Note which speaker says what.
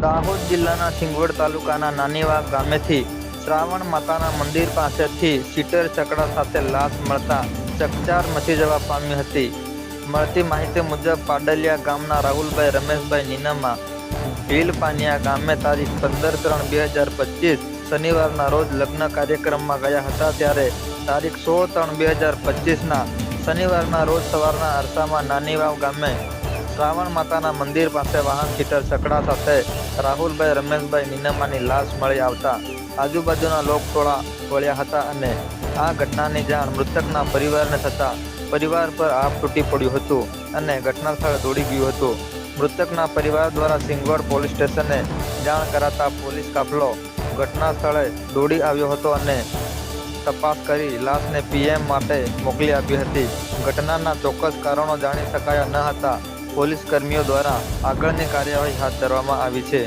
Speaker 1: દાહોદ જિલ્લાના સિંગવડ તાલુકાના નાનીવાવ ગામેથી શ્રાવણ માતાના મંદિર પાસેથી સીટર છકડા સાથે લાશ મળતા ચકચાર મચી જવા પામી હતી. મળતી માહિતી મુજબ પાડલિયા ગામના રાહુલભાઈ રમેશભાઈ નીનામા ભીલપાનિયા ગામે તારીખ 15/3/2025 શનિવારના રોજ લગ્ન કાર્યક્રમમાં ગયા હતા. ત્યારે તારીખ 16/3/2025ના શનિવારના રોજ સવારના અરસામાં નાનીવાવ ગામે શ્રાવણ માતાના મંદિર પાસે વાહન સીટર છકડા સાથે રાહુલભાઈ રમેશભાઈ નીનામાની લાશ મળી આવતા આજુબાજુના લોકટોળા વળ્યા હતા અને આ ઘટનાની જાણ મૃતકના પરિવારને થતાં પરિવાર પર આપ તૂટી પડ્યું હતું અને ઘટના સ્થળે દોડી ગયું હતું. મૃતકના પરિવાર દ્વારા સિંગવડ પોલીસ સ્ટેશને જાણ કરાતા પોલીસ કાફલો ઘટના સ્થળે દોડી આવ્યો હતો અને તપાસ કરી લાશને પીએમ માટે મોકલી આપી હતી. ઘટનાના ચોક્કસ કારણો જાણી શકાયા ન હતા. પોલીસ કર્મીઓ દ્વારા આગળની કાર્યવાહી હાથ ધરવામાં આવી છે.